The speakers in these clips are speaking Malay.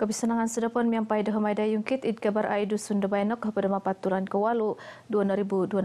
Kebisenangan sedapan miampai dahumai dayungkit id kabar aidu sunda bainok kepada mapaturan kewalu 2022.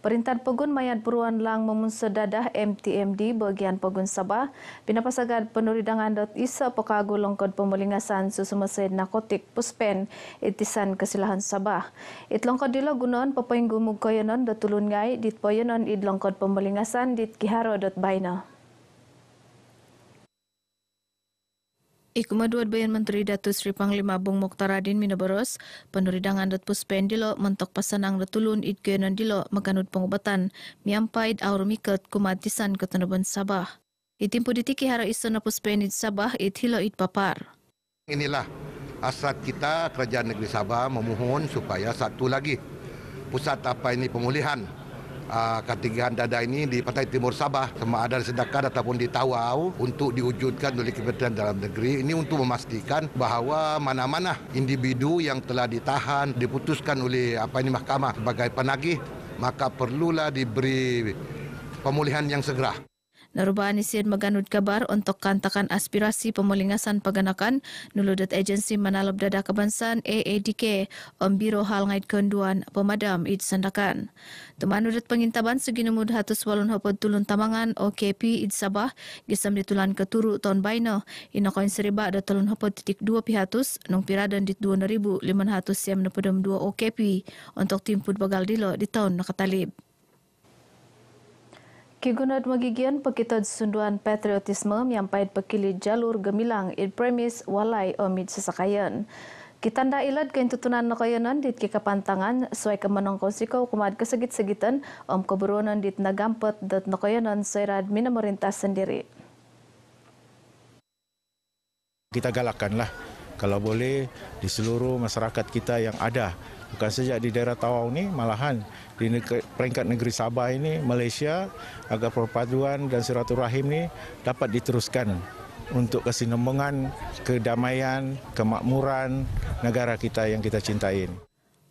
Perintahan Pegun mayat beruan lang memunsa dadah MTMD bagian Pegun Sabah. Pinapasagad penuridangan isa pekagu longkod pemulingasan susu mesin narkotik puspen itisan kesilahan Sabah. It longkod dilo gunon papainggu mugoyonon datulun ngai dit poyonon id longkod pemulingasan dit kiharo.baina. Ikumaduad bayan Menteri Datuk Seri Panglima Bung Mokhtaradin Minaboros, penuridangan dat puspen dilo mentok pasanang datulun id kenan dilo makanut pengobatan miampaid aurumiket kumatisan ketenaban Sabah. Itimpu ditiki hara isona puspen id Sabah id hilo id papar. Inilah hasrat kita Kerajaan Negeri Sabah memohon supaya satu lagi pusat pemulihan ketigaan dada ini di Pantai Timur Sabah sama ada di Sedakar ataupun di Tawau untuk diwujudkan oleh Kementerian Dalam Negeri. Ini untuk memastikan bahawa mana-mana individu yang telah ditahan diputuskan oleh mahkamah sebagai penagih, maka perlulah diberi pemulihan yang segera. Narubaan isian maganut kabar untuk kantakan aspirasi pemulingasan paganakan nuludat agensi manalab dada kebangsaan AADK Biro Hal Ngait Kenduan Pemadam id sandakan. Tumanudat pengintaban seginumud hatus walun hapod tulun tamangan OKP id Sabah gisam ditulan keturu tahun baino inakoin seriba ada tulun hapod titik 2 pihatus nung piradan dit 2,500 siam napodam 2 OKP untuk timpud bagal dilo di tahun nakatalib. Kigunad magigian pekitad sunduan patriotisme miampaid pekili jalur gemilang id premis walai omid sesakayan. Kitanda ilad kain tutunan nakayanan dit kikapantangan suai kemenong konsiko kumad kesegit-segitan keberuanan dit nagampet dat nakayanan sairad mina merintah sendiri. Kita galakkanlah kalau boleh di seluruh masyarakat kita yang ada. Bukan saja di daerah Tawau ini, malahan di peringkat negeri Sabah ini, Malaysia, agar perpaduan dan silaturahim ini dapat diteruskan untuk kesinambungan, kedamaian, kemakmuran negara kita yang kita cintain.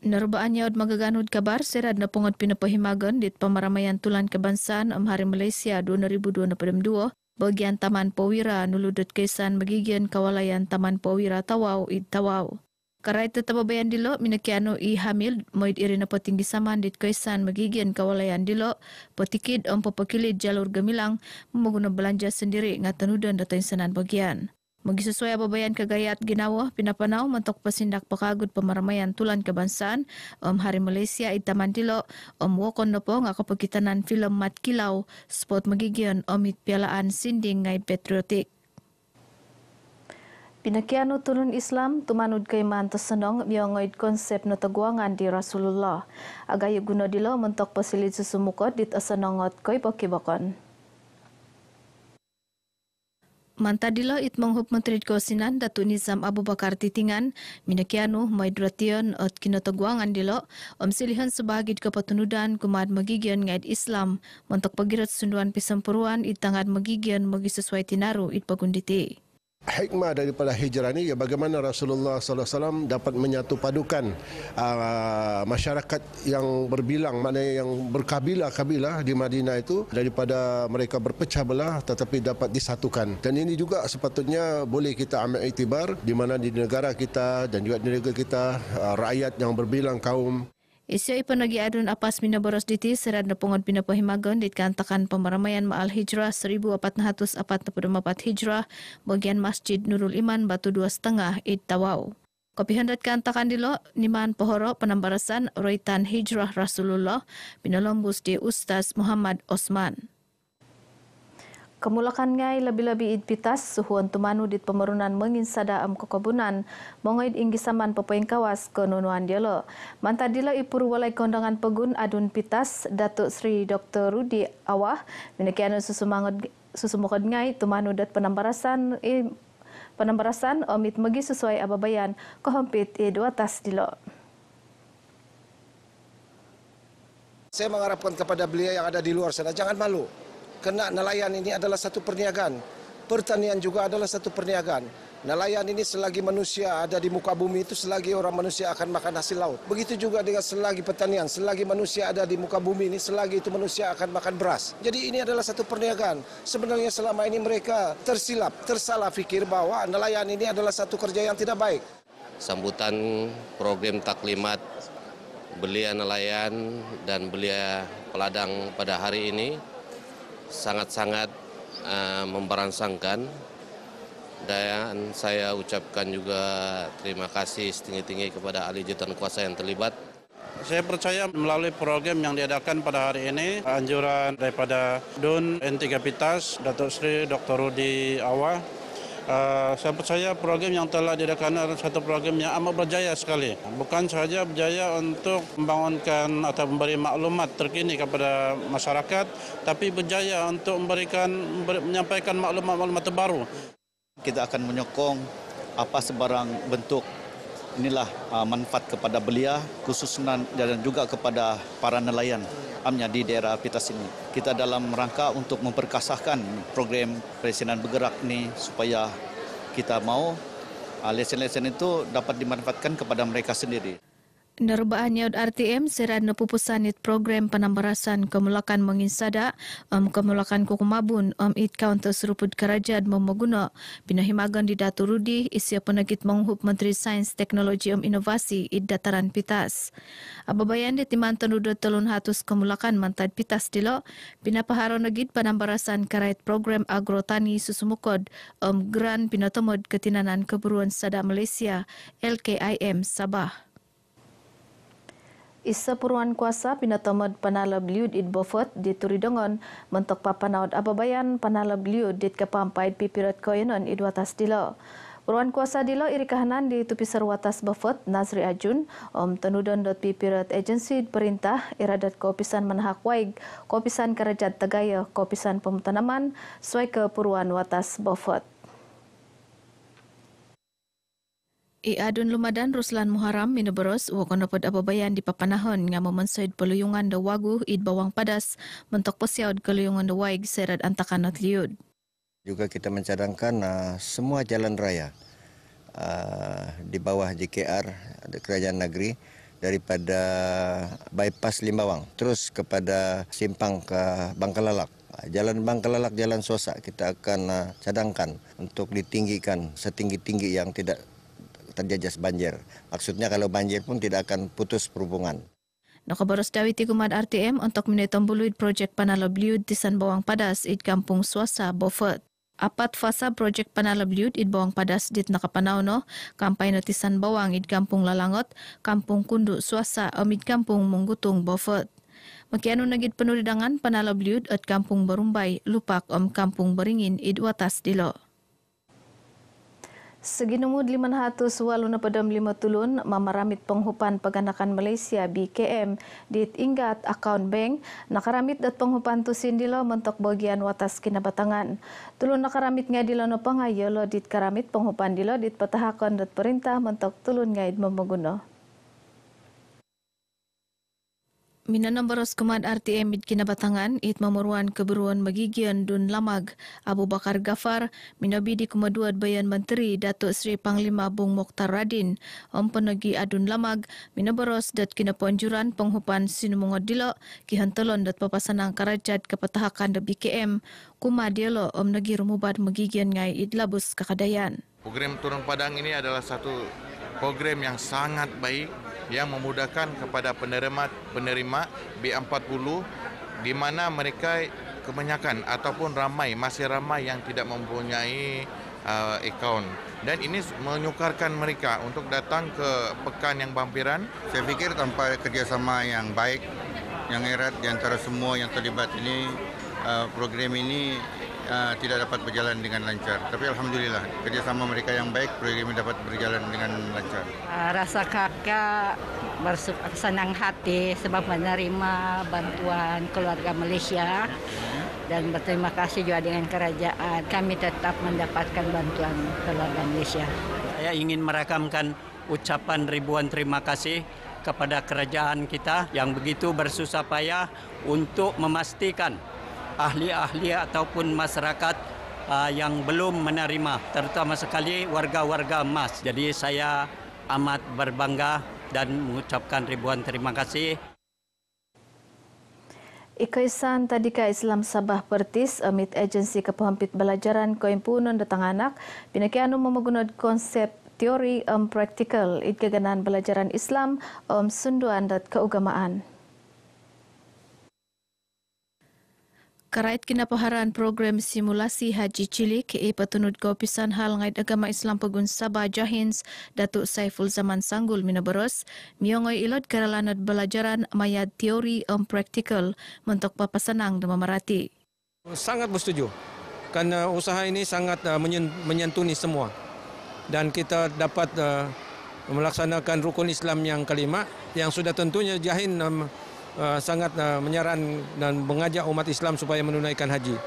Nerbaan yaud magaganud kabar serad na pungot pinapahimagan dit pamaramaian tulan kebangsaan Hari Malaysia 2022 bagian Taman Powira nuludot kesan magigian kawalayan Taman Powira Tawau id Tawau. Karai tetababayan dilo minakiano i hamil moid irina patinggi saman dit kaisan magigian kawalayan dilo patikid papakilid jalur gemilang memaguna belanja sendiri ngatanudan datain sanan bagian. Magi sesuai ababayan kagayat ginawa pinapanaw mentok pasindak pakagud pamaramaian tulan kebangsaan Hari Malaysia itaman dilo wakon na po nga kapagkitanan film Mat Kilaw spot magigian omit pialaan sinding ngay patriotic. Pinakiano turun Islam tumanud kay mantos senong miongoid konsep na taguangan di Rasulullah. Agayo guna dilo mentok pasilid susumukot dit asanongot koy pakibakon. Mantadilo it manghup Menteri Kausinan Datu Nizam Abu Bakar Titingan minakiano maidration at kinataguangan dilo silihan sebagid kapatunudan kumad magigian ngait Islam mentok pagirat sunduan pisampuruan itangad magigian magi sesuai tinaru it pagunditi. Hikmah daripada hijrah ini ya bagaimana Rasulullah SAW dapat menyatu padukan masyarakat yang berbilang, maknanya yang berkabilah-kabilah di Madinah itu daripada mereka berpecah belah tetapi dapat disatukan. Dan ini juga sepatutnya boleh kita ambil iktibar di mana di negara kita dan juga di negara kita rakyat yang berbilang kaum. Isya ipanagi adun apas minaboros diti serad na pungod pinapahimagon dit kantakan pamaramaian Maal Hijrah 1444 Hijrah bagian Masjid Nurul Iman Batu 2,5 id Tawau. Kopihandat kantakan dilo niman pohoro penambarasan Roitan Hijrah Rasulullah pinalombus di Ustaz Muhammad Osman. Kemulakan ngai labi-labi id pitas suhuan tumanu dit pemerunan menginsada kekebunan mongoid inggisaman pepoing kawas kenunuan dialo. Mantadila ipur walai kondangan pegun adun pitas Datuk Sri Dr. Rudi Awah minakiano susumukod ngai tumanu dat penambarasan omit megi sesuai ababayan kohampit id watas dilo. Saya mengharapkan kepada beliau yang ada di luar sana jangan malu. Kena nelayan ini adalah satu perniagaan. Pertanian juga adalah satu perniagaan. Nelayan ini selagi manusia ada di muka bumi itu, selagi orang manusia akan makan hasil laut. Begitu juga dengan selagi pertanian, selagi manusia ada di muka bumi ini, selagi itu manusia akan makan beras. Jadi ini adalah satu perniagaan. Sebenarnya selama ini mereka tersalah fikir bahwa nelayan ini adalah satu kerja yang tidak baik. Sambutan program taklimat belia nelayan dan belia peladang pada hari ini sangat-sangat memberangsangkan. Dan saya ucapkan juga terima kasih setinggi-tinggi kepada ahli jabatan kuasa yang terlibat. Saya percaya melalui program yang diadakan pada hari ini, anjuran daripada DUN N3 Pitas, Datuk Seri Dr. Rudi Awah, saya percaya program yang telah diadakan adalah satu program yang amat berjaya sekali. Bukan sahaja berjaya untuk membangunkan atau memberi maklumat terkini kepada masyarakat, tapi berjaya untuk menyampaikan maklumat-maklumat terbaru. Kita akan menyokong apa sebarang bentuk inilah manfaat kepada belia khususnya dan juga kepada para nelayan amnya di daerah Pitas ini. Kita dalam rangka untuk memperkasahkan program Presiden Bergerak ini supaya kita mau lesen-lesen itu dapat dimanfaatkan kepada mereka sendiri. Nerbaan yaud RTM serad pupusanit program penambarasan kemulakan menginsada kemulakan kukumabun it counter seruput kerajaan memeguna pinahimagan di Datu Rudi isia penagit menghub Menteri Sains Teknologi Inovasi it dataran Pitas. Ababayan di timantan udah telun hatus kemulakan mantad Pitas dilo pinapaharo negit penambarasan karait program agrotani susumukod Gran Pinatomod Ketinanan Keburuan Sada Malaysia LKIM Sabah. Isa puruan kuasa pinatomod panala bliud id bofot di Turidongon mentok papanaud ababayan panala bliud dit kapampaid pipirat koyonon id watas dilo. Puruan kuasa dilo iri kahanan di tupisar watas bofot Nazri Ajun tenudon dot pipirat agensi perintah iradat kopisan manhak waig kopisan kerajaan Tegaya kopisan pemutanaman suai ke puruan watas bofot. Adun lumadan Ruslan Muharam Minaboros wakonopod ababayan di papanahon nga memensoid peluyungan da wagu id bawang padas mentok posiaud keluyungan da waig serad antakanot liud. Juga kita mencadangkan semua jalan raya di bawah JKR Kerajaan Negeri daripada bypass Limbawang terus kepada simpang ke Bangkalalak. Jalan Bangkalalak, Jalan Sosak kita akan cadangkan untuk ditinggikan setinggi-tinggi yang tidak terjajas banjir. Maksudnya kalau banjir pun tidak akan putus perhubungan. Nakabaros dawiti kumad RTM untuk minitombuluid projek panalabliud tisan bawang padas id kampung Suasa Bofot. Apat fasa projek panalabliud id bawang padas dit nakapanaw no, kampay notisan bawang id kampung Lalangot, kampung Kundu Suasa id kampung Munggutung Bofot. Makiano nagid penuridangan panalabliud at kampung Barumbay, Lupak kampung Beringin id watas dilo. Seginumud 585 tulun mamaramit penghupan paganakan Malaysia BKM dit inggat account bank nakaramit dat penghupan tusin dilo mentok bagian watas kinabatangan. Tulun nakaramit nga dilo no pangayolo dit karamit penghupan dilo dit patahakon dat perintah mentok tulun nga id mamaguno. Minanambaros kumad RTM id kinabatangan it mamuruan keberuan magigian Dun Lamag Abu Bakar Gafar minabi di kumaduad bayan Menteri Datuk Seri Panglima Bung Mokhtar Radin penagi Adun Lamag minabaros dat kinaponjuran penghupan sinumungod dilo kihantelon dat papasanang karajat kepatahakan da BKM kumadialo nagi rumubad magigian ngai id labus kakadayan. Program Turun Padang ini adalah satu program yang sangat baik yang memudahkan kepada penerima B40 di mana mereka kebanyakan ataupun masih ramai yang tidak mempunyai akaun dan ini menyukarkan mereka untuk datang ke pekan yang bampiran. Saya pikir tanpa kerjasama yang baik, yang erat di antara semua yang terlibat ini, program ini tidak dapat berjalan dengan lancar. Tapi alhamdulillah kerjasama mereka yang baik, program ini dapat berjalan dengan lancar. Rasa kakak bersenang hati sebab menerima bantuan keluarga Malaysia dan berterima kasih juga dengan kerajaan. Kami tetap mendapatkan bantuan keluarga Malaysia. Saya ingin merakamkan ucapan ribuan terima kasih kepada kerajaan kita yang begitu bersusah payah untuk memastikan ahli-ahli ataupun masyarakat yang belum menerima, terutama sekali warga-warga emas. Jadi saya amat berbangga dan mengucapkan ribuan terima kasih. Ikaisan Tadika Islam Sabah Pertis amit agensi kepahampit belajaran koimpunan datang anak pinakianu menggunakan konsep teori praktikal itkeganan belajaran Islam sunduan dan keugamaan. Karait kinapaharan program simulasi haji cilik petunut kaupisan hal ngait agama Islam Pegun Sabah Jahins Datuk Saiful Zaman Sanggul Minabaros miongoi ilot karalanat belajaran mayat teori praktikal untuk papasanang dan memerati. Sangat bersetuju kerana usaha ini sangat menyentuni semua dan kita dapat melaksanakan rukun Islam yang kelima yang sudah tentunya Jahin sangat menyaran dan mengajak umat Islam supaya menunaikan haji.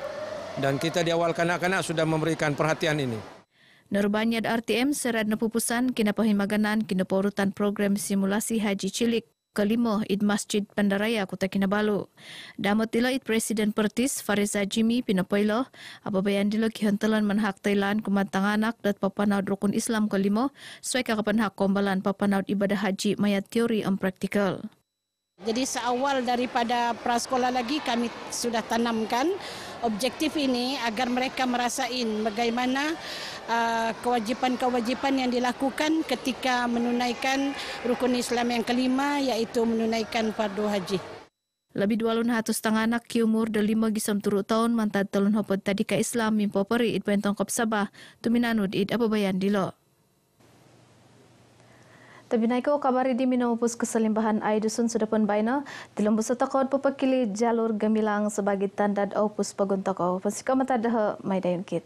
Dan kita di awal kanak-kanak sudah memberikan perhatian ini. Nurbanyad RTM serad napupusan kinapahimaganan kinapaurutan program simulasi haji cilik kelima Id Masjid Bandaraya Kota Kinabalu. Damot dila Id Presiden Pertis Fariza Jimmy pinapoilo apabayan dila kihantalan manhak Thailand kumantang anak dat papanaud rukun Islam kelima suai kakapanhak kombalan papanaud ibadah haji mayat teori praktikal. Jadi seawal daripada prasekolah lagi kami sudah tanamkan objektif ini agar mereka merasain bagaimana kewajipan-kewajipan yang dilakukan ketika menunaikan rukun Islam yang kelima iaitu menunaikan fardu haji. Lebih 200 anak ki umur dari 5 gisam turut tahun mantad telun hopot Tadika Islam mimpoperi id Bentong Kop Sabah tuminanud id apabayan dilo. Tapi naiko kabari di minamupus keselimbahan ai dusun sudah pun baina dilembus takot pepakili jalur gemilang sebagai tanda opus paguntako pasika mata dah mai dayun kit.